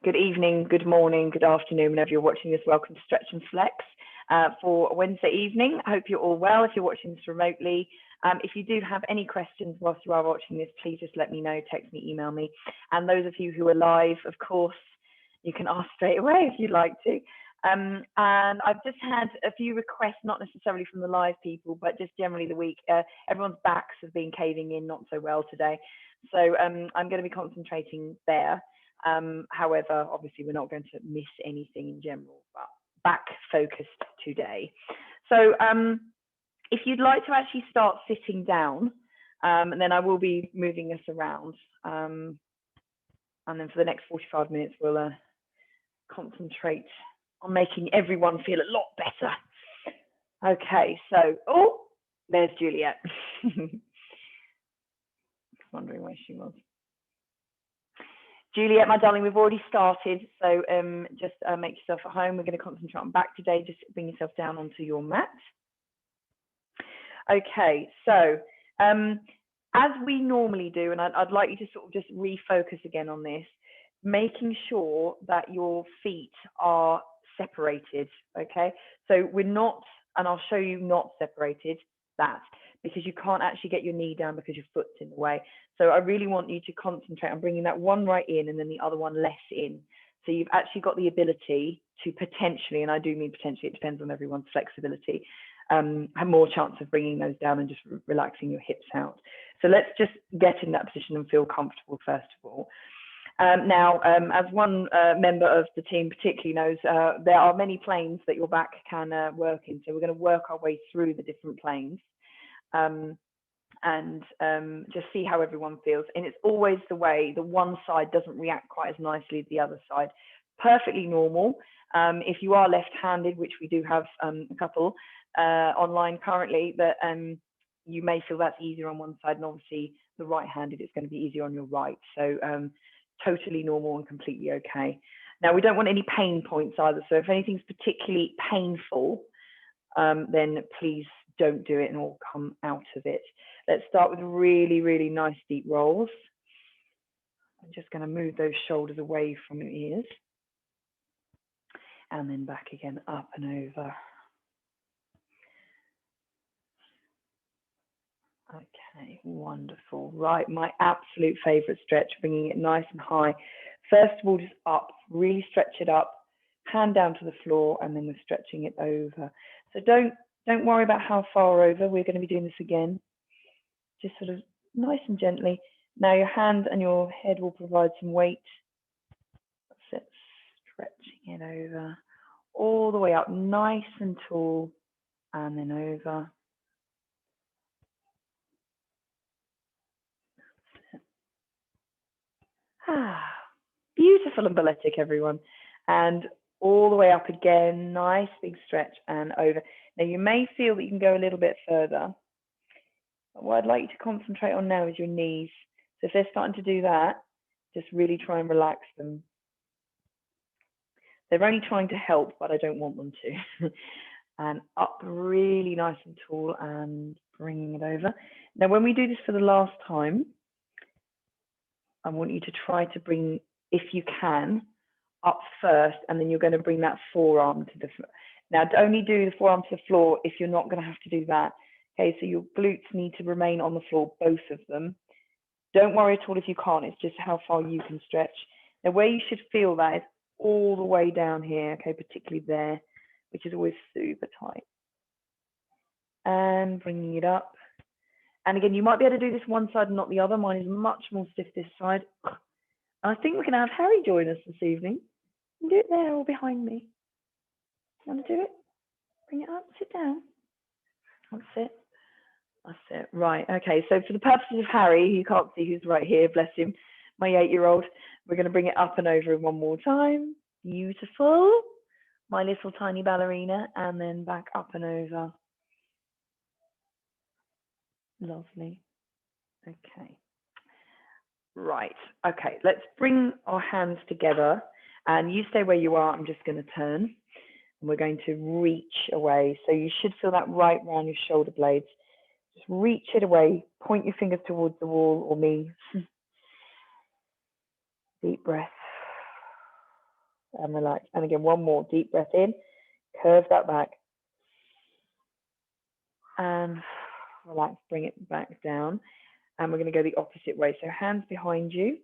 good evening, good morning, good afternoon, whenever you're watching this. Welcome to Stretch and Flex for Wednesday evening. I hope you're all well if you're watching this remotely. If you do have any questions whilst you are watching this, please just let me know, text me, email me. And those of you who are live, of course, you can ask straight away if you'd like to. And I've just had a few requests, not necessarily from the live people, but just generally the week. Everyone's backs have been caving in not so well today. So I'm going to be concentrating there. However, obviously we're not going to miss anything in general, but back focused today. So if you'd like to actually start sitting down, and then I will be moving us around. And then for the next 45 minutes, we'll concentrate on making everyone feel a lot better. Okay, so, oh, there's Juliet. Wondering where she was. Juliet, my darling, we've already started, so just make yourself at home. We're going to concentrate on back today. Just bring yourself down onto your mat. Okay, so as we normally do, and I'd like you to sort of just refocus again on this, making sure that your feet are separated, okay? So we're not, and I'll show you not separated, that, because you can't actually get your knee down because your foot's in the way. So I really want you to concentrate on bringing that one right in and then the other one less in. So you've actually got the ability to potentially, and I do mean potentially, it depends on everyone's flexibility, have more chance of bringing those down and just relaxing your hips out. So let's just get in that position and feel comfortable first of all. Now, as one member of the team particularly knows, there are many planes that your back can work in. So we're going to work our way through the different planes and just see how everyone feels. And it's always the way the one side doesn't react quite as nicely as the other side. Perfectly normal. If you are left-handed, which we do have a couple online currently, that you may feel that's easier on one side, and obviously the right-handed is going to be easier on your right. So totally normal and completely okay. Now, we don't want any pain points either. So if anything's particularly painful, then please don't do it and all come out of it. Let's start with really, really nice deep rolls. I'm just going to move those shoulders away from your ears. And then back again, up and over. Okay, wonderful. Right, my absolute favorite stretch, bringing it nice and high. First of all, just up, really stretch it up, hand down to the floor, and then we're stretching it over. So don't worry about how far over. We're going to be doing this again. Just sort of nice and gently. Now your hand and your head will provide some weight. That's it, stretching it over, all the way up, nice and tall, and then over. Beautiful and balletic, everyone. And all the way up again, nice big stretch and over. Now you may feel that you can go a little bit further. But what I'd like you to concentrate on now is your knees. So if they're starting to do that, just really try and relax them. They're only trying to help, but I don't want them to. And up really nice and tall and bringing it over. Now when we do this for the last time, I want you to try to bring, if you can, up first, and then you're going to bring that forearm to the floor. Now, only do the forearm to the floor if you're not going to have to do that. Okay, so your glutes need to remain on the floor, both of them. Don't worry at all if you can't, it's just how far you can stretch. Now, where you should feel that is all the way down here, okay, particularly there, which is always super tight. And bringing it up. And again, you might be able to do this one side and not the other. Mine is much more stiff this side. I think we're going to have Harry join us this evening. You can do it there or behind me. You want to do it? Bring it up, sit down. That's it. That's it. Right, okay. So for the purposes of Harry, you can't see who's right here, bless him, my 8-year-old, we're going to bring it up and over one more time. Beautiful. My little tiny ballerina, and then back up and over. Lovely. Okay. Right. Okay. Let's bring our hands together, and you stay where you are. I'm just going to turn, and we're going to reach away. So you should feel that right round your shoulder blades. Just reach it away. Point your fingers towards the wall or me. Deep breath. and relax. And again, one more deep breath in, curve that back, and relax, bring it back down. And we're going to go the opposite way. So hands behind you,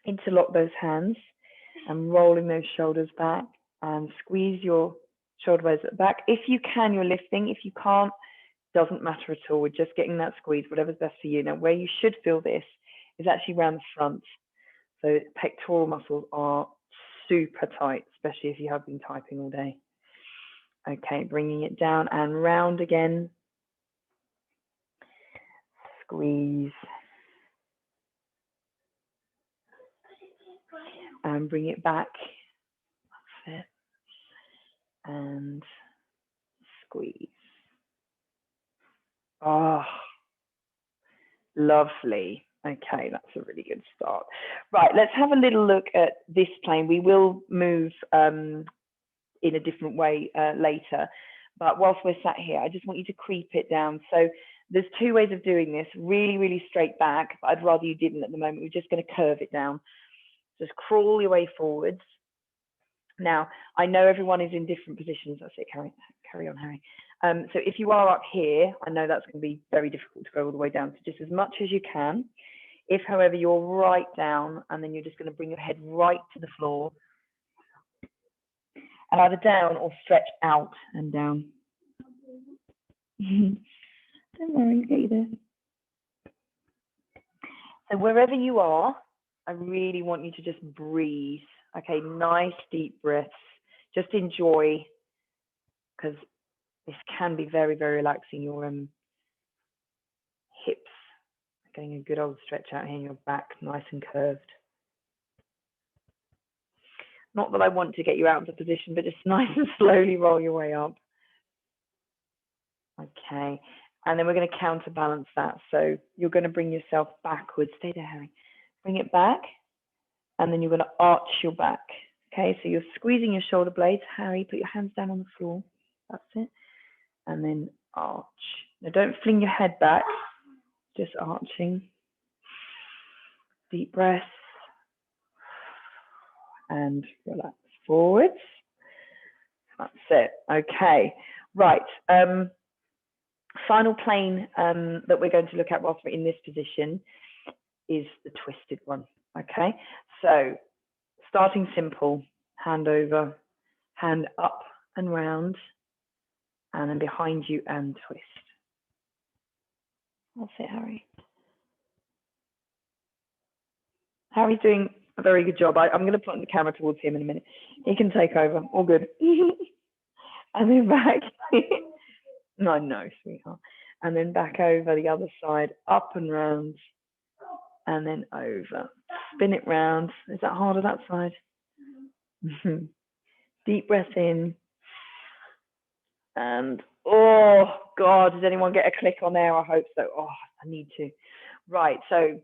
interlock those hands, and rolling those shoulders back, and squeeze your shoulder blades at the back. If you can, you're lifting. If you can't, doesn't matter at all. We're just getting that squeeze, whatever's best for you. Now, where you should feel this is actually around the front. So pectoral muscles are super tight, especially if you have been typing all day. Okay, bringing it down and round again. Squeeze. And bring it back. That's it. And squeeze. Oh, lovely. Okay, that's a really good start. Right, let's have a little look at this plane. We will move in a different way later, but whilst we're sat here, I just want you to creep it down. So there's two ways of doing this, really, really straight back, but I'd rather you didn't at the moment. We're just going to curve it down. Just crawl your way forwards. Now, I know everyone is in different positions. That's it, carry on, Harry. So if you are up here, I know that's going to be very difficult to go all the way down. So just as much as you can. If, however, you're right down, and then you're just going to bring your head right to the floor, and either down or stretch out and down. Don't worry, I'll get you there. So wherever you are, I really want you to just breathe. Okay, nice deep breaths. Just enjoy, because this can be very, very relaxing. Your hips, getting a good old stretch out here in your back, nice and curved. Not that I want to get you out of the position, but just nice and slowly roll your way up. Okay, and then we're going to counterbalance that. So you're going to bring yourself backwards. Stay there, Harry. Bring it back, and then you're going to arch your back. Okay, so you're squeezing your shoulder blades. Harry, put your hands down on the floor. That's it. And then arch. Now don't fling your head back, just arching. Deep breath. And relax forwards. That's it. Okay, right. Final plane that we're going to look at whilst we're in this position is the twisted one. Okay, so starting simple, hand over, hand up and round, and then behind you and twist. That's it, Harry. Harry's doing a very good job. I'm going to put the camera towards him in a minute. He can take over. All good. And then back. No, sweetheart. And then back over the other side, up and round, and then over. Spin it round. Is that harder that side? Deep breath in. And, oh, God, does anyone get a click on there? I hope so. Oh, I need to. Right, so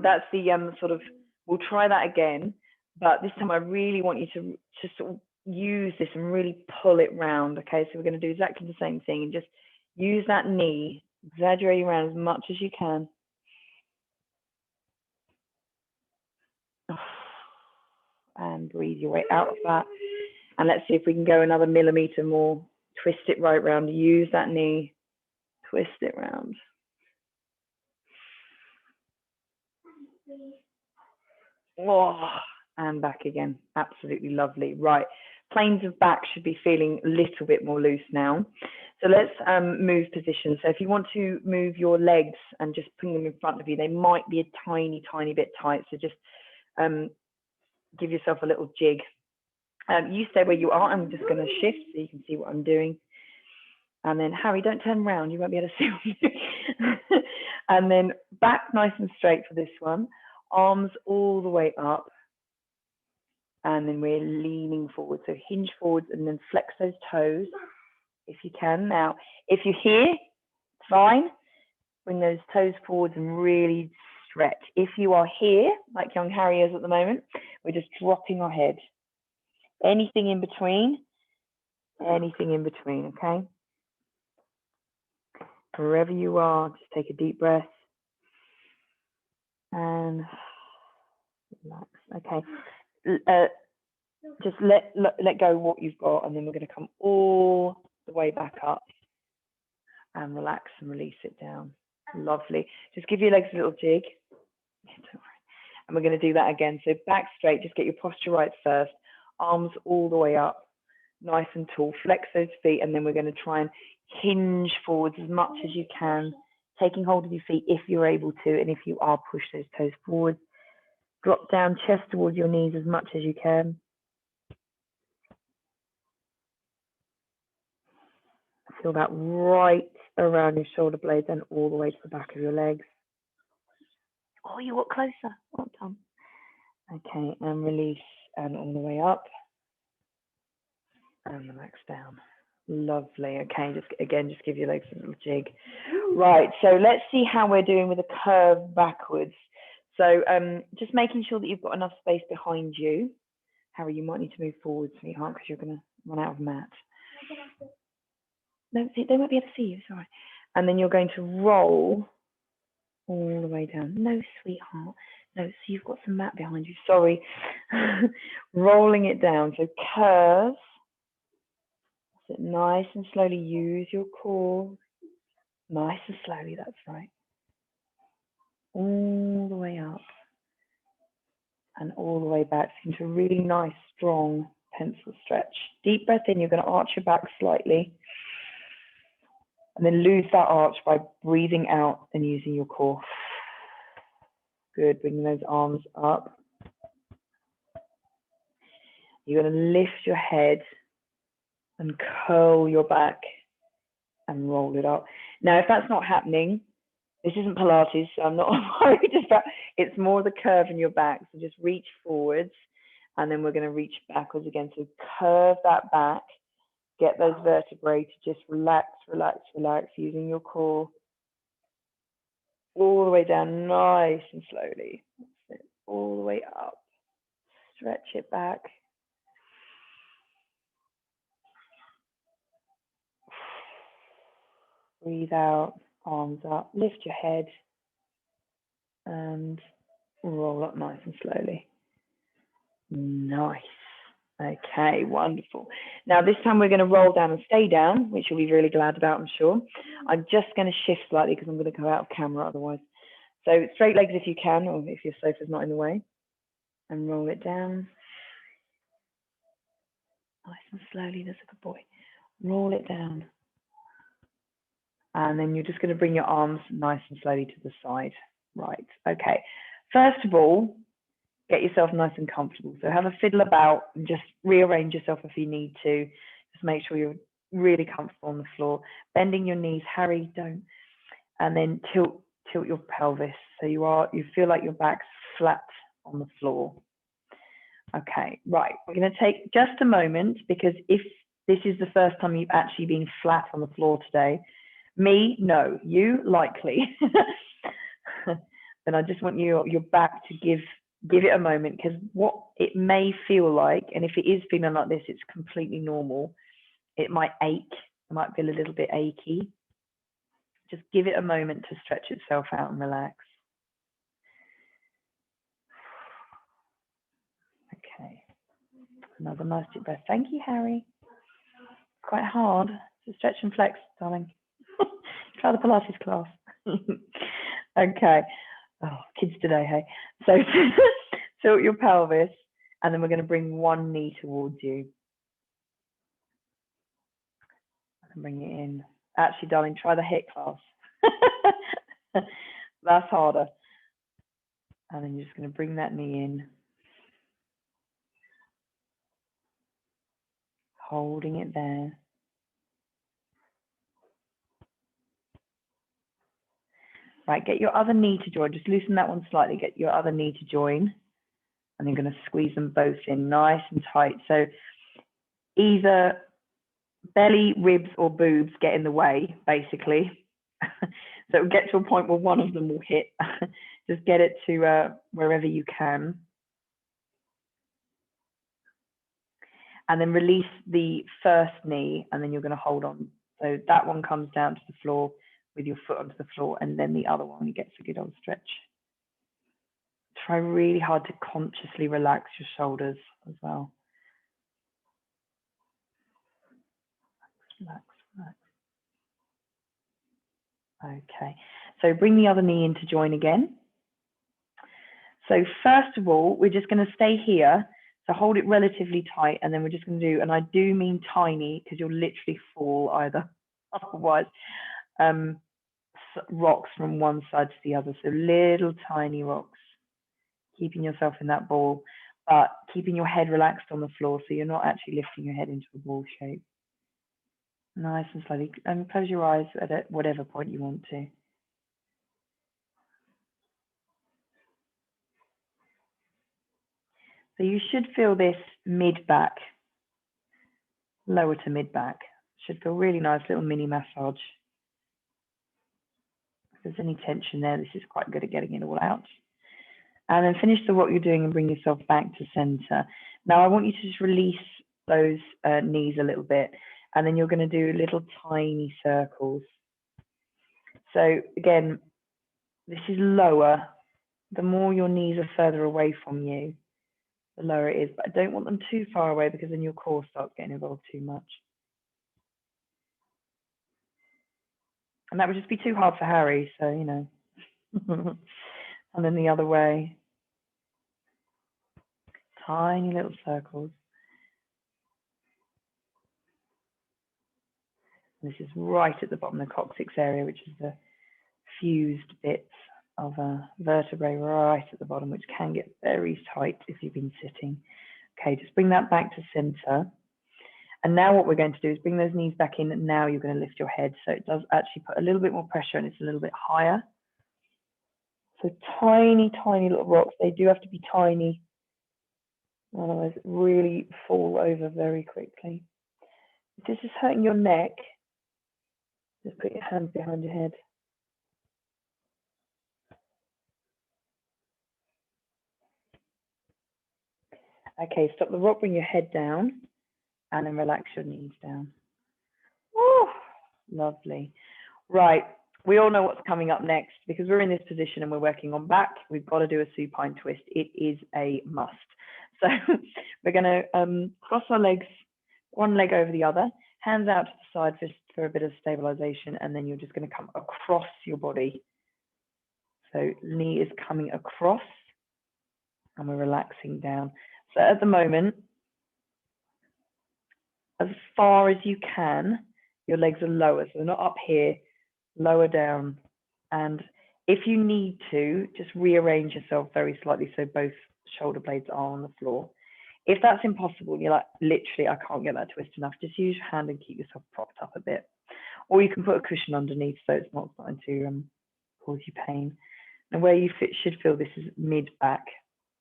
that's the sort of, we'll try that again, but this time I really want you to sort of use this and really pull it round. Okay, so we're going to do exactly the same thing and just use that knee, exaggerate around as much as you can. And breathe your way out of that. And let's see if we can go another millimeter more. Twist it right round. Use that knee. Twist it round. Oh, and back again. Absolutely lovely. Right. Planes of back should be feeling a little bit more loose now. So let's move position. So if you want to move your legs and just bring them in front of you, they might be a tiny, tiny bit tight. So just give yourself a little jig. You stay where you are. I'm just going to shift so you can see what I'm doing. And then, Harry, don't turn around. You won't be able to see what I'm doing. And then back nice and straight for this one. Arms all the way up. And then we're leaning forward. So hinge forwards and then flex those toes if you can. Now, if you're here, fine. Bring those toes forwards and really stretch. If you are here, like young Harry is at the moment, we're just dropping our head. Anything in between, okay? Wherever you are, just take a deep breath and relax. Okay. just let go of what you've got, and then we're going to come all the way back up and relax and release it down. Lovely. Just give your legs a little jig. And we're going to do that again. So back straight, just get your posture right first. Arms all the way up, nice and tall. Flex those feet, and then we're going to try and hinge forwards as much as you can, taking hold of your feet if you're able to, and if you are, push those toes forward. Drop down, chest towards your knees as much as you can. Feel that right around your shoulder blades and all the way to the back of your legs. Oh, you got closer. Well done. Okay, and release and all the way up. And relax down. Lovely. Okay, just give your legs a little jig. Right, so let's see how we're doing with a curve backwards. So just making sure that you've got enough space behind you. Harry, you might need to move forward, sweetheart, because you're going to run out of mat. No, they won't be able to see you, sorry. And then you're going to roll all the way down. No, sweetheart. No, so you've got some mat behind you. Sorry. Rolling it down. So curve. Sit nice and slowly. Use your core. Nice and slowly, that's right. All the way up. And all the way back into a really nice, strong pencil stretch. Deep breath in. You're going to arch your back slightly. And then lose that arch by breathing out and using your core. Good, bringing those arms up. You're going to lift your head and curl your back and roll it up. Now, if that's not happening, this isn't Pilates, so I'm not worried about it. It's more the curve in your back. So just reach forwards, and then we're going to reach backwards again. So curve that back. Get those vertebrae to just relax, relax, relax, using your core. All the way down, nice and slowly. All the way up. Stretch it back. Breathe out, arms up, lift your head, and roll up nice and slowly. Nice. Okay, wonderful. Now this time we're going to roll down and stay down, which you'll be really glad about, I'm sure. I'm just going to shift slightly because I'm going to go out of camera otherwise. So straight legs if you can, or if your sofa's not in the way, and roll it down. Nice and slowly, that's a good boy. Roll it down. And then you're just going to bring your arms nice and slowly to the side. Right, okay. First of all, get yourself nice and comfortable. So have a fiddle about and just rearrange yourself if you need to. Just make sure you're really comfortable on the floor. Bending your knees, Harry, don't. And then tilt your pelvis. So you feel like your back's flat on the floor. Okay, right. We're going to take just a moment, because if this is the first time you've actually been flat on the floor today, me, no, you likely. Then I just want your back to give it a moment, because what it may feel like, and if it is feeling like this, it's completely normal. It might ache, it might feel a little bit achy. Just give it a moment to stretch itself out and relax. Okay, another nice deep breath. Thank you, Harry. Quite hard to stretch and flex, darling. Try the Pilates class. Okay. Oh, kids today, hey. So tilt your pelvis, and then we're going to bring one knee towards you. And bring it in. Actually, darling, try the HIIT class. That's harder. And then you're just going to bring that knee in. Holding it there. Right, get your other knee to join. Just loosen that one slightly. Get your other knee to join. And you're going to squeeze them both in nice and tight. So either belly, ribs, or boobs get in the way, basically. So it'll get to a point where one of them will hit. Just get it to wherever you can. And then release the first knee, and then you're going to hold on. So that one comes down to the floor with your foot onto the floor, and then the other one gets a good old stretch. Try really hard to consciously relax your shoulders as well. Relax, relax. Okay, so bring the other knee in to join again. So first of all, we're just going to stay here. So hold it relatively tight, and then we're just going to do, and I do mean tiny, because you'll literally fall either otherwise, rocks from one side to the other. So little tiny rocks, keeping yourself in that ball, but keeping your head relaxed on the floor, so you're not actually lifting your head into a ball shape. Nice and slowly, and close your eyes at whatever point you want to. So you should feel this mid-back, lower to mid-back. Should feel really nice, little mini massage. If there's any tension there, this is quite good at getting it all out. And then finish what you're doing and bring yourself back to center. Now I want you to just release those knees a little bit, and then you're going to do little tiny circles. So again, this is lower. The more your knees are further away from you, the lower it is, but I don't want them too far away, because then your core starts getting involved too much. And that would just be too hard for Harry, so, you know. And then the other way. Tiny little circles. This is right at the bottom of the coccyx area, which is the fused bits of a vertebrae right at the bottom, which can get very tight if you've been sitting. Okay, just bring that back to center. And now what we're going to do is bring those knees back in, and now you're going to lift your head. So it does actually put a little bit more pressure, and it's a little bit higher. So tiny, tiny little rocks. They do have to be tiny, otherwise really fall over very quickly. If this is hurting your neck, just put your hands behind your head. Okay, stop the rock, bring your head down, and then relax your knees down. Oh, lovely. Right, we all know what's coming up next, because we're in this position and we're working on back. We've got to do a supine twist. It is a must. So we're going to cross our legs, one leg over the other, hands out to the side for a bit of stabilization, and then you're just going to come across your body. So knee is coming across, and we're relaxing down. So at the moment, as far as you can, your legs are lower, so they're not up here, lower down. And if you need to, just rearrange yourself very slightly so both shoulder blades are on the floor. If that's impossible, you're like, literally, I can't get that twist enough, just use your hand and keep yourself propped up a bit. Or you can put a cushion underneath so it's not starting to cause you pain. And where you should feel this is mid-back,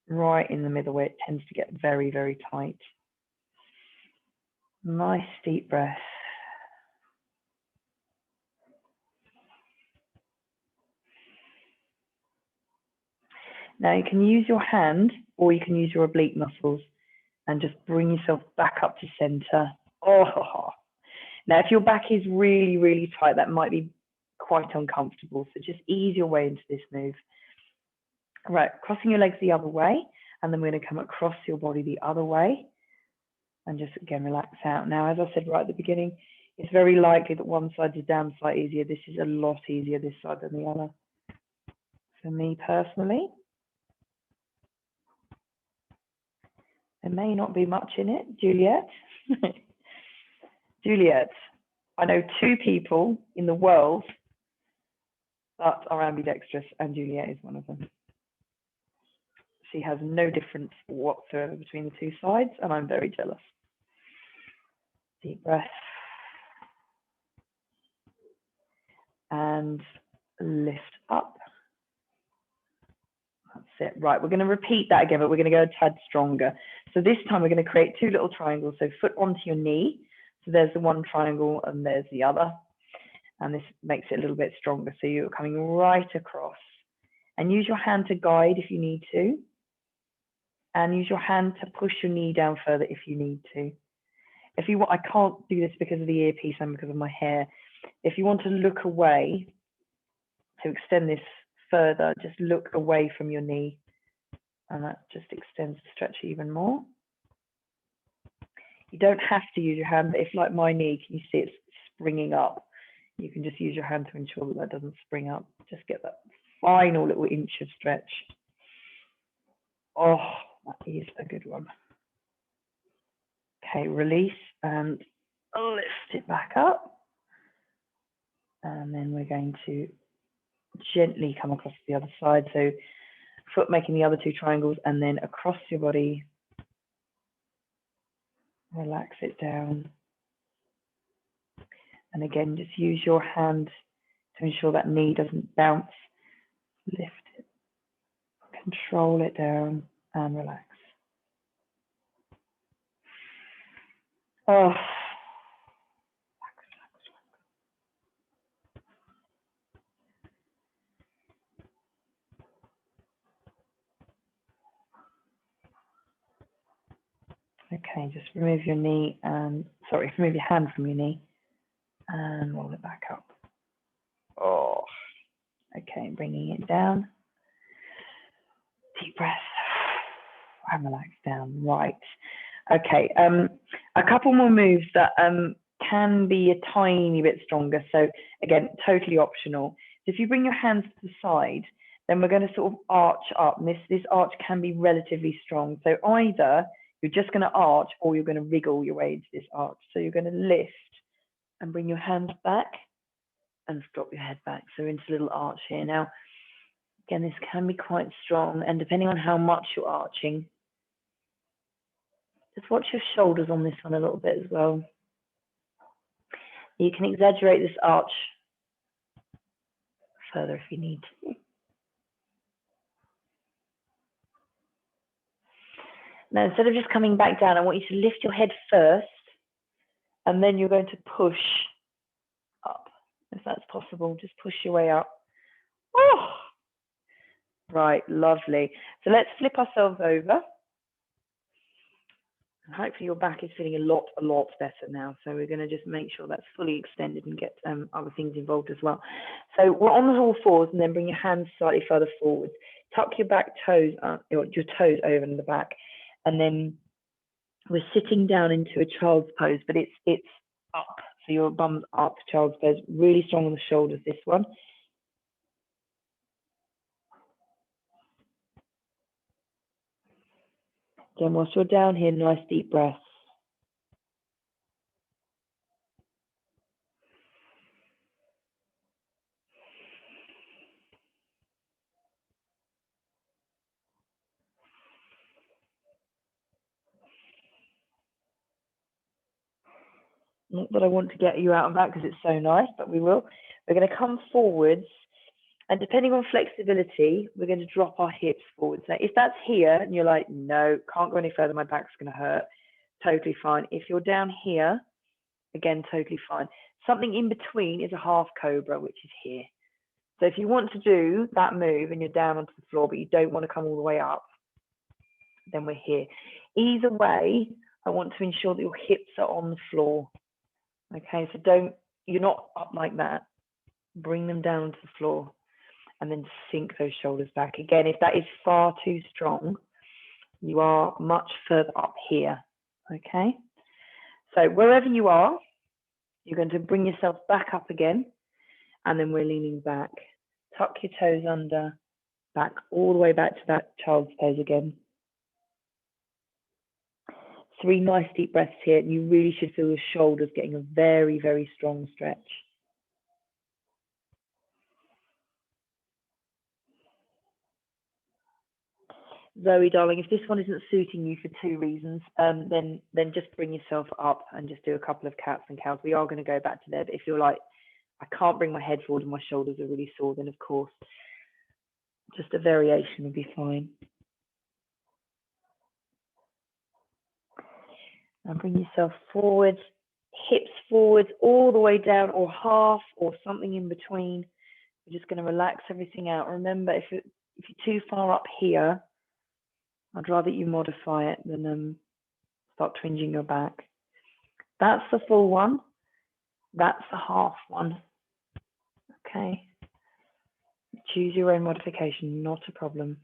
right in the middle, where it tends to get very, very tight. Nice deep breath. Now you can use your hand, or you can use your oblique muscles and just bring yourself back up to center. Oh, now if your back is really, really tight, that might be quite uncomfortable. So just ease your way into this move. Right, crossing your legs the other way, and then we're going to come across your body the other way, and just again relax out. Now, as I said right at the beginning, it's very likely that one side is damn sight easier. This is a lot easier this side than the other. For me personally, there may not be much in it. Juliet, Juliet, I know 2 people in the world that are ambidextrous, and Juliet is one of them. She has no difference whatsoever between the 2 sides, and I'm very jealous. Deep breath. And lift up. That's it. Right, we're going to repeat that again, but we're going to go a tad stronger. So this time we're going to create 2 little triangles. So foot onto your knee. So there's the one triangle and there's the other. And this makes it a little bit stronger. So you're coming right across. And use your hand to guide if you need to. And use your hand to push your knee down further if you need to. If you want, I can't do this because of the earpiece and because of my hair. If you want to look away, to extend this further, just look away from your knee, and that just extends the stretch even more. You don't have to use your hand, but if like my knee, can you see it's springing up. You can just use your hand to ensure that that doesn't spring up. Just get that final little inch of stretch. Oh, that is a good one. Okay, release and lift it back up. And then we're going to gently come across the other side. So foot making the other two triangles and then across your body. Relax it down. And again, just use your hand to ensure that knee doesn't bounce. Lift it, control it down and relax. Oh. Okay, just remove your knee and, sorry, remove your hand from your knee and roll it back up. Oh, okay, bringing it down. Deep breath and relax down. Right. Okay, a couple more moves that can be a tiny bit stronger. So again, totally optional. If you bring your hands to the side, then we're going to sort of arch up. And this arch can be relatively strong. So either you're just going to arch or you're going to wriggle your way into this arch. So you're going to lift and bring your hands back and drop your head back. So into a little arch here. Now, again, this can be quite strong. And depending on how much you're arching, just watch your shoulders on this one a little bit as well. You can exaggerate this arch further if you need to. Now, instead of just coming back down, I want you to lift your head first, and then you're going to push up, if that's possible. Just push your way up. Oh, right, lovely. So let's flip ourselves over. And hopefully your back is feeling a lot better now. So we're going to just make sure that's fully extended and get other things involved as well. So we're on all fours, and then bring your hands slightly further forward. Tuck your back toes, your toes over in the back. And then we're sitting down into a child's pose, but it's up. So your bum's up, child's pose. Really strong on the shoulders, this one. Again, whilst you're down here, nice deep breaths. Not that I want to get you out of that because it's so nice, but we will. We're going to come forwards, and depending on flexibility, we're going to drop our hips forwards. Now, if that's here and you're like, no, can't go any further, my back's going to hurt, totally fine. If you're down here, again, totally fine. Something in between is a half cobra, which is here. So if you want to do that move and you're down onto the floor, but you don't want to come all the way up, then we're here. Either way, I want to ensure that your hips are on the floor. Okay, so you're not up like that. Bring them down to the floor and then sink those shoulders back. Again, if that is far too strong, you are much further up here. Okay, so wherever you are, you're going to bring yourself back up again, and then we're leaning back. Tuck your toes under, back all the way back to that child's pose again. 3 nice deep breaths here. You really should feel your shoulders getting a very, very strong stretch. Zoe, darling, if this one isn't suiting you for 2 reasons, then just bring yourself up and just do a couple of cats and cows. We are going to go back to there, but if you're like, I can't bring my head forward and my shoulders are really sore, then of course, just a variation would be fine. And bring yourself forward, hips forward, all the way down, or half, or something in between. We're just going to relax everything out. Remember, if you're too far up here, I'd rather you modify it than start twinging your back. That's the full one. That's the half one. Okay. Choose your own modification, not a problem.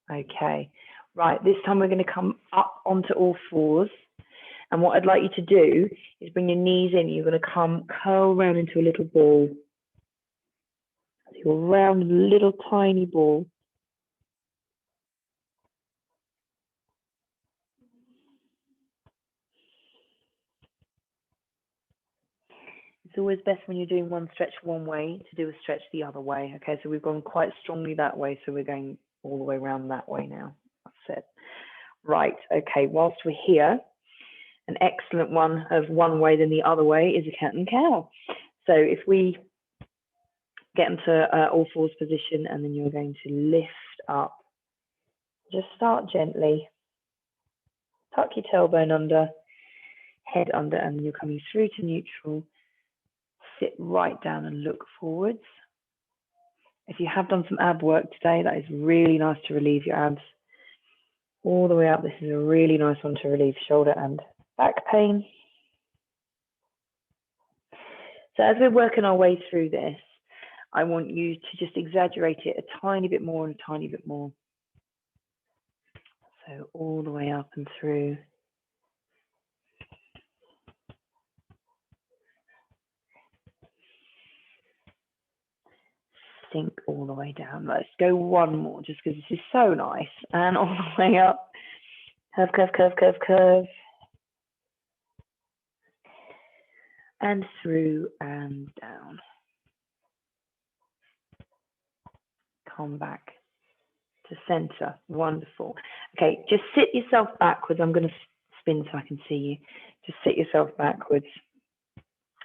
Okay. Right, this time we're going to come up onto all fours. And what I'd like you to do is bring your knees in. You're going to curl around into a little ball. So you're round a little tiny ball. It's always best when you're doing one stretch one way to do a stretch the other way. Okay, so we've gone quite strongly that way, so we're going all the way around that way now. That's it. Right, okay, whilst we're here, an excellent one of one way then the other way is a cat and cow. So if we get into all fours position, and then you're going to lift up. Just start gently. Tuck your tailbone under, head under, and then you're coming through to neutral. Sit right down and look forwards. If you have done some ab work today, that is really nice to relieve your abs. All the way up, this is a really nice one to relieve shoulder and back pain. So as we're working our way through this, I want you to just exaggerate it a tiny bit more and a tiny bit more. So all the way up and through. Sink all the way down. Let's go one more just because this is so nice. And all the way up. Curve, curve, curve, curve, curve. And through and down. Come back to center. Wonderful. Okay, just sit yourself backwards. I'm going to spin so I can see you. Just sit yourself backwards.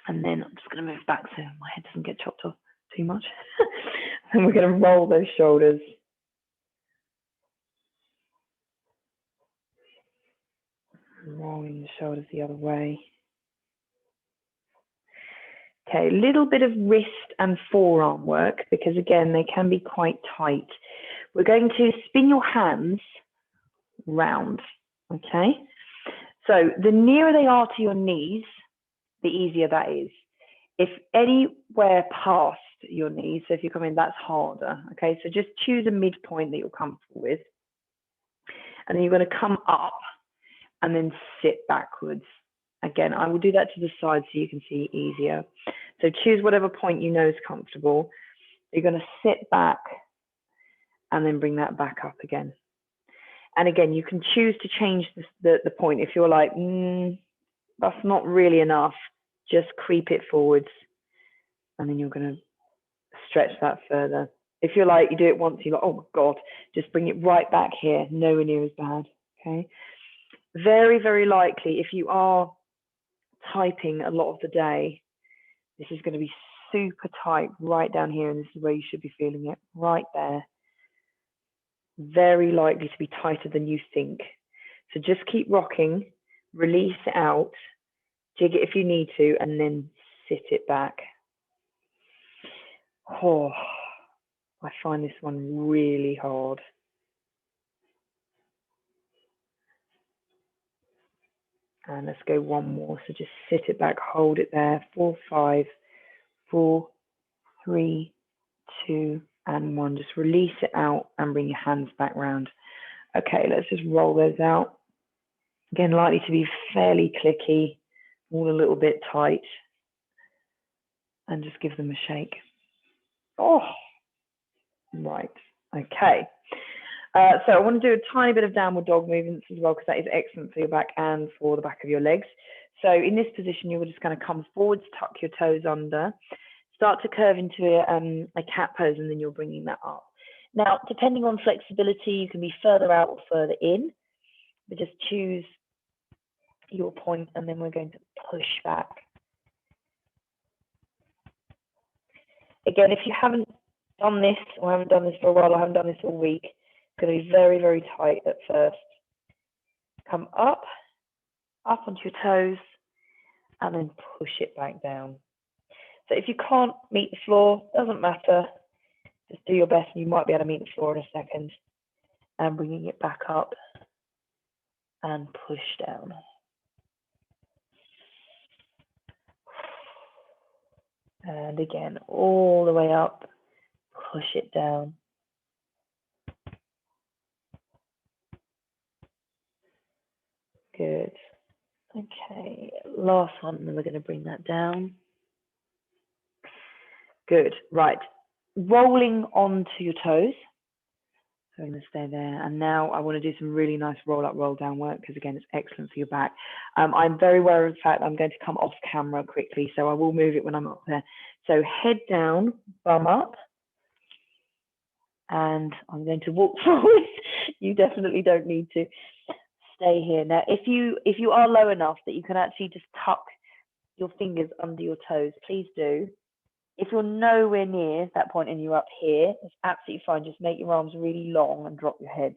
And then I'm just going to move back so my head doesn't get chopped off too much. And we're going to roll those shoulders. Rolling the shoulders the other way. Okay, a little bit of wrist and forearm work, because again, they can be quite tight. We're going to spin your hands round, okay? So the nearer they are to your knees, the easier that is. If anywhere past your knees, so if you're coming, that's harder, okay? So just choose a midpoint that you're comfortable with. And then you're going to come up and then sit backwards. Again, I will do that to the side so you can see easier. So choose whatever point you know is comfortable. You're going to sit back and then bring that back up again. And again, you can choose to change the point. If you're like, that's not really enough, just creep it forwards. And then you're going to stretch that further. If you're like, you do it once, you're like, oh my God, just bring it right back here. Nowhere near as bad, okay? Very, very likely, if you are typing a lot of the day, this is going to be super tight right down here, and this is where you should be feeling it, right there. Very likely to be tighter than you think. So just keep rocking, release it out, jig it if you need to, and then sit it back. Oh, I find this one really hard. And let's go one more. So just sit it back, hold it there. 4, 5, 4, 3, 2, and 1. Just release it out and bring your hands back round. Okay, let's just roll those out. Again, likely to be fairly clicky, all a little bit tight. And just give them a shake. Oh, right. Okay. So I want to do a tiny bit of downward dog movements as well, because that is excellent for your back and for the back of your legs. So in this position, you're just going to come forwards, tuck your toes under, start to curve into a cat pose, and then you're bringing that up. Now, depending on flexibility, you can be further out or further in, but just choose your point, and then we're going to push back. Again, if you haven't done this, or haven't done this for a while, or haven't done this all week, it's going to be very, very tight at first. Come up onto your toes, and then push it back down. So if you can't meet the floor, doesn't matter. Just do your best, and you might be able to meet the floor in a second. And bringing it back up and push down. And again, all the way up, push it down. Good. Okay, last one, and then we're going to bring that down. Good, right. Rolling onto your toes. So I'm going to stay there. And now I want to do some really nice roll up, roll down work, because again, it's excellent for your back. I'm very aware of the fact that I'm going to come off camera quickly, so I will move it when I'm up there. So head down, bum up. And I'm going to walk forward. You definitely don't need to stay here. Now, if you are low enough that you can actually just tuck your fingers under your toes, please do. If you're nowhere near that point and you're up here, it's absolutely fine. Just make your arms really long and drop your head.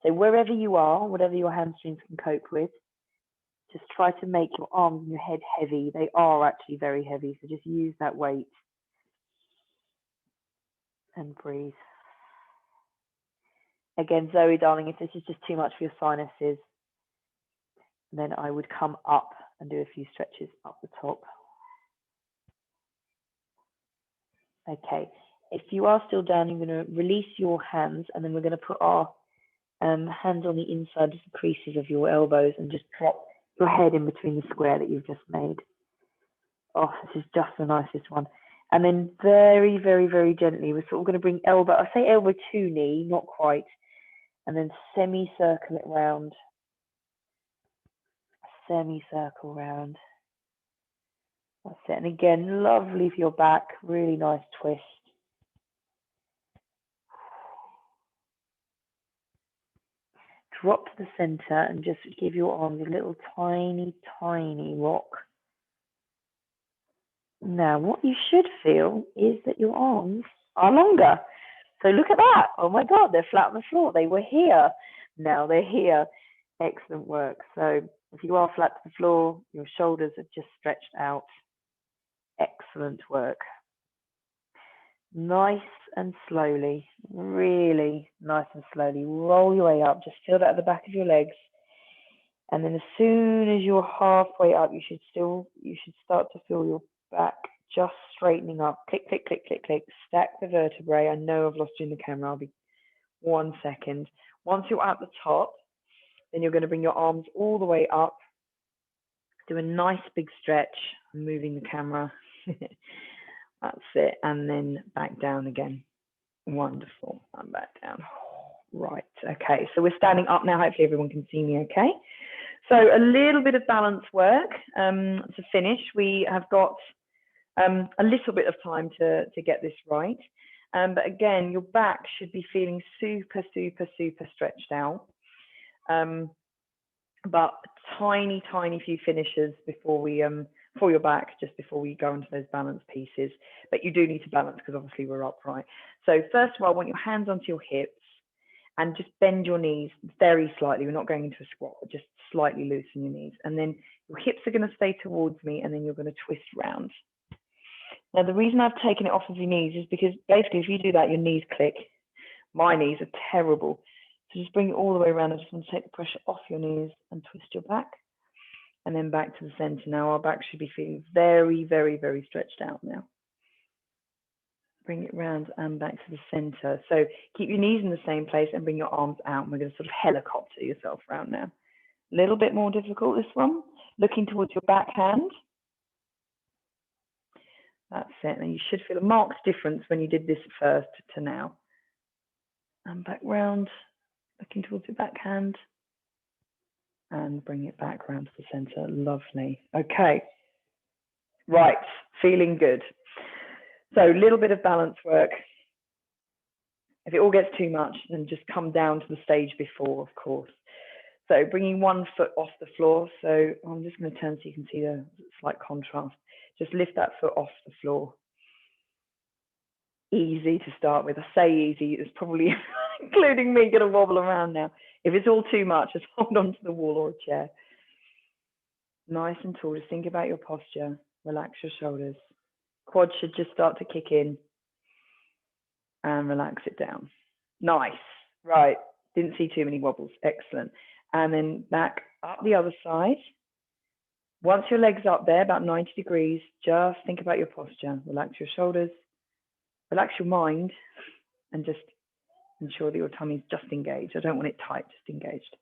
So wherever you are, whatever your hamstrings can cope with, just try to make your arms and your head heavy. They are actually very heavy, so just use that weight and breathe. Again, Zoe, darling, if this is just too much for your sinuses, then I would come up and do a few stretches up the top. Okay, if you are still down, you're going to release your hands, and then we're going to put our hands on the inside of the creases of your elbows and just drop your head in between the square that you've just made. Oh, this is just the nicest one. And then very, very, very gently, we're sort of going to bring elbow, I say elbow to knee, not quite, and then semicircle it round. Semicircle round. That's it. And again, lovely for your back, really nice twist. Drop to the center and just give your arms a little tiny, tiny rock. Now, what you should feel is that your arms are longer. So look at that. Oh my God, they're flat on the floor. They were here. Now they're here. Excellent work. So if you are flat to the floor, your shoulders are just stretched out. Excellent work. Nice and slowly, really nice and slowly, roll your way up. Just feel that at the back of your legs. And then as soon as you're halfway up, you should start to feel your back just straightening up. Click, click, click, click, click. Stack the vertebrae. I know I've lost you in the camera. I'll be 1 second. Once you're at the top, then you're going to bring your arms all the way up. Do a nice big stretch. I'm moving the camera. That's it. And then back down again. Wonderful. I'm back down. Right. Okay. So we're standing up now. Hopefully everyone can see me okay. So a little bit of balance work to finish. We have got a little bit of time to get this right. But again, your back should be feeling super, super, super stretched out. But tiny, tiny few finishes before we for your back, just before we go into those balance pieces. But you do need to balance because obviously we're upright. So first of all, I want your hands onto your hips and just bend your knees very slightly. We're not going into a squat, but just slightly loosen your knees. And then your hips are going to stay towards me, and then you're going to twist round. Now, the reason I've taken it off of your knees is because basically if you do that, your knees click. My knees are terrible. So just bring it all the way around. I just want to take the pressure off your knees and twist your back. And then back to the center. Now our back should be feeling very, very, very stretched out now. Bring it round and back to the center. So keep your knees in the same place and bring your arms out. And we're going to sort of helicopter yourself around now. A little bit more difficult, this one. Looking towards your backhand. That's it. And you should feel a marked difference when you did this first to now. And back round, looking towards your backhand. And bring it back round to the center. Lovely. Okay. Right. Feeling good. So a little bit of balance work. If it all gets too much, then just come down to the stage before, of course. So bringing one foot off the floor. So I'm just going to turn so you can see the slight contrast. Just lift that foot off the floor. Easy to start with. I say easy, it's probably including me going to wobble around now. If it's all too much, just hold on to the wall or a chair. Nice and tall. Just think about your posture. Relax your shoulders. Quad should just start to kick in. And relax it down. Nice. Right. Didn't see too many wobbles. Excellent. And then back up the other side. Once your leg's up there, about 90 degrees, just think about your posture. Relax your shoulders. Relax your mind. And just ensure that your tummy's just engaged. I don't want it tight, just engaged.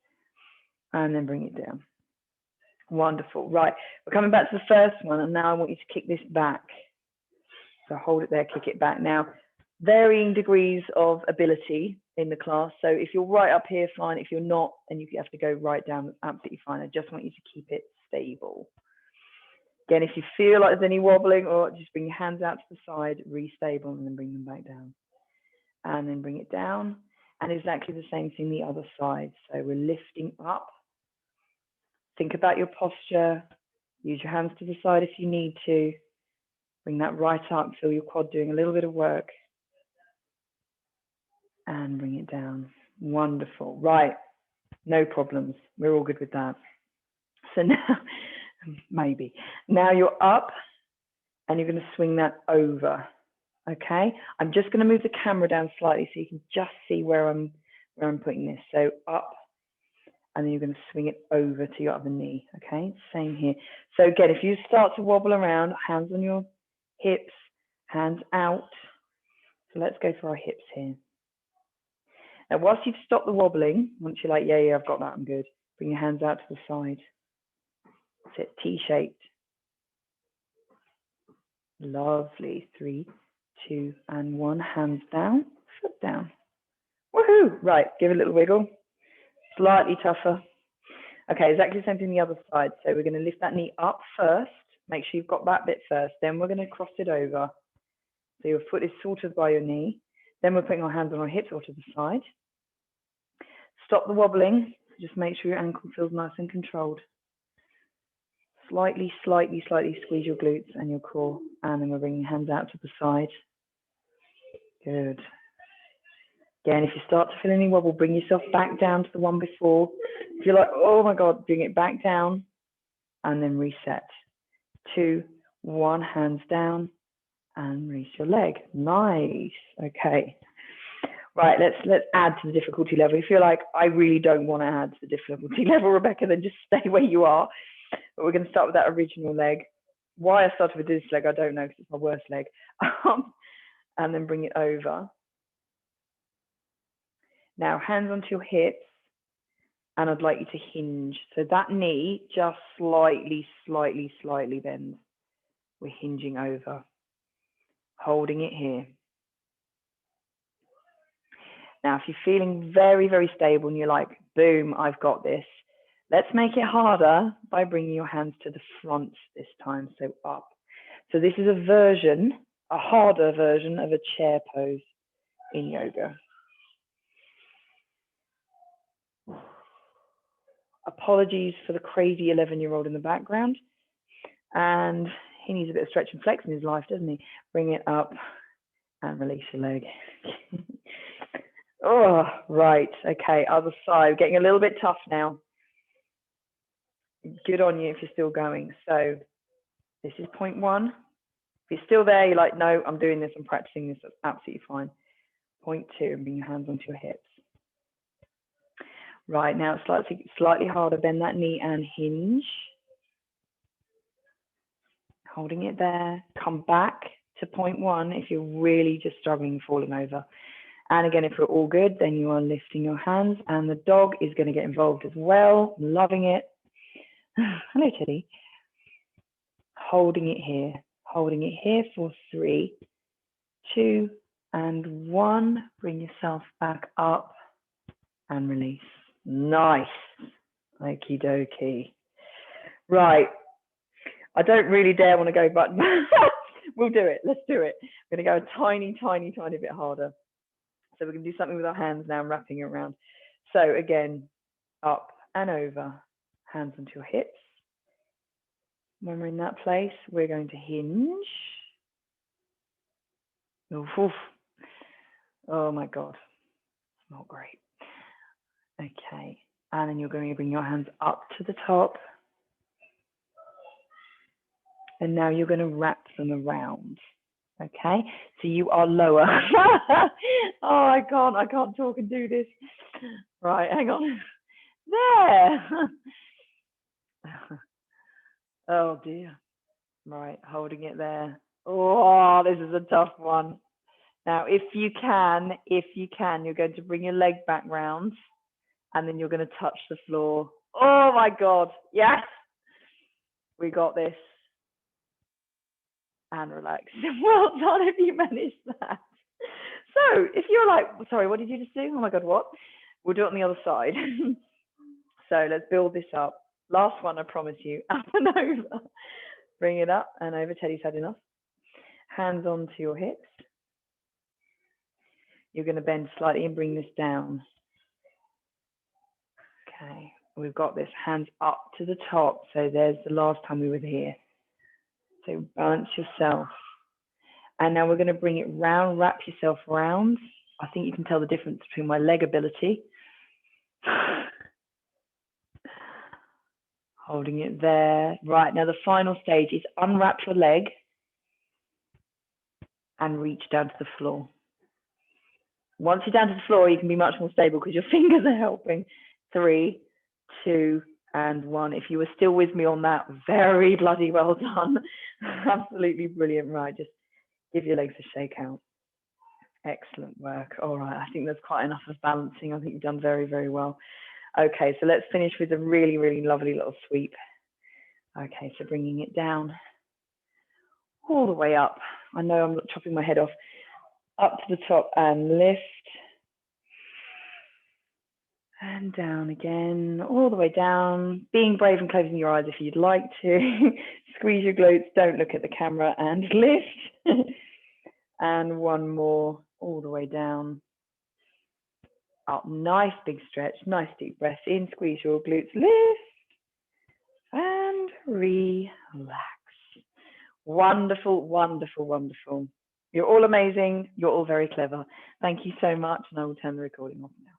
And then bring it down. Wonderful. Right, we're coming back to the first one, and now I want you to kick this back. So hold it there, kick it back. Now, varying degrees of ability in the class. So if you're right up here, fine. If you're not, and you have to go right down, that's absolutely fine. I just want you to keep it stable. Again, if you feel like there's any wobbling, or just bring your hands out to the side, restable, and then bring them back down. And then bring it down. And exactly the same thing the other side. So we're lifting up. Think about your posture. Use your hands to the side if you need to. Bring that right up, feel your quad doing a little bit of work. And bring it down. Wonderful. Right, no problems. We're all good with that. So now, maybe. Now you're up and you're going to swing that over. Okay, I'm just going to move the camera down slightly so you can just see where I'm putting this. So up, and then you're going to swing it over to your other knee. Okay, same here. So again, if you start to wobble around, hands on your hips, hands out. So let's go for our hips here. Now, whilst you've stopped the wobbling, once you're like, yeah, I've got that, I'm good, bring your hands out to the side. Sit T-shaped. Lovely. 3, 2, and 1. Hands down, foot down. Woohoo! Right, give it a little wiggle. Slightly tougher. Okay, exactly the same thing the other side. So we're going to lift that knee up first. Make sure you've got that bit first. Then we're going to cross it over. So your foot is sort of by your knee. Then we're putting our hands on our hips or to the side. Stop the wobbling. Just make sure your ankle feels nice and controlled. Slightly squeeze your glutes and your core. And then we're bringing your hands out to the side. Good. Again, if you start to feel any wobble, bring yourself back down to the one before. If you're like, oh my God, bring it back down and then reset. 2, 1, hands down and release your leg. Nice. Okay. Right, let's add to the difficulty level. If you're like, I really don't want to add to the difficulty level, Rebecca, then just stay where you are. But we're going to start with that original leg. Why I started with this leg, I don't know, because it's my worst leg. And then bring it over. Now, hands onto your hips, and I'd like you to hinge. So that knee just slightly bends. We're hinging over, holding it here. Now, if you're feeling very stable and you're like, boom, I've got this, let's make it harder by bringing your hands to the front this time, so up. So this is a harder version of a chair pose in yoga. Apologies for the crazy 11-year-old in the background. And he needs a bit of stretch and flex in his life, doesn't he? Bring it up and release your leg. Oh, right. Okay, other side. Getting a little bit tough now. Good on you if you're still going. So this is point 1. If you're still there, you're like, no, I'm doing this, I'm practicing this, that's absolutely fine. Point 2, bring your hands onto your hips. Right, now it's slightly harder. Bend that knee and hinge. Holding it there. Come back to point 1 if you're really just struggling, falling over. And again, if we're all good, then you are lifting your hands, and the dog is going to get involved as well. Loving it. Hello, Teddy. Holding it here. Holding it here for 3, 2, and 1. Bring yourself back up and release. Nice. Okie dokie. Right. I don't really dare want to go, but we'll do it. Let's do it. We're going to go a tiny bit harder. So we're going to do something with our hands now, wrapping it around. So again, up and over, hands onto your hips. When we're in that place, we're going to hinge. Oof, oof. Oh my God, it's not great. Okay, and then you're going to bring your hands up to the top. And now you're going to wrap them around. Okay, so you are lower. Oh, I can't talk and do this. Right, hang on. There. Oh dear. Right, holding it there. Oh, this is a tough one. Now, if you can, you're going to bring your leg back round, and then you're going to touch the floor. Oh my God, yes. We got this. And relax. Well done if you managed that. So if you're like, sorry, what did you just do? Oh my God, what? We'll do it on the other side. So let's build this up. Last one, I promise you. Up and over. Bring it up and over. Teddy's had enough. Hands onto your hips. You're going to bend slightly and bring this down. Okay, we've got this. Hands up to the top. So there's the last time we were here. So balance yourself. And now we're going to bring it round, wrap yourself round. I think you can tell the difference between my leg ability. Holding it there. Right, now the final stage is unwrap your leg and reach down to the floor. Once you're down to the floor, you can be much more stable because your fingers are helping. 3, 2, and 1. If you were still with me on that, very bloody well done. Absolutely brilliant. Right, just give your legs a shake out. Excellent work. All right, I think there's quite enough of balancing. I think you've done very, very well. Okay, so let's finish with a really, really lovely little sweep. Okay, so bringing it down all the way up. I know I'm chopping my head off. Up to the top and lift. And down again, all the way down. Being brave and closing your eyes if you'd like to. Squeeze your glutes, don't look at the camera, and lift. And one more, all the way down. Up, nice big stretch, nice deep breath in, squeeze your glutes, lift, and relax. Wonderful, wonderful, wonderful. You're all amazing. You're all very clever. Thank you so much, and I will turn the recording off now.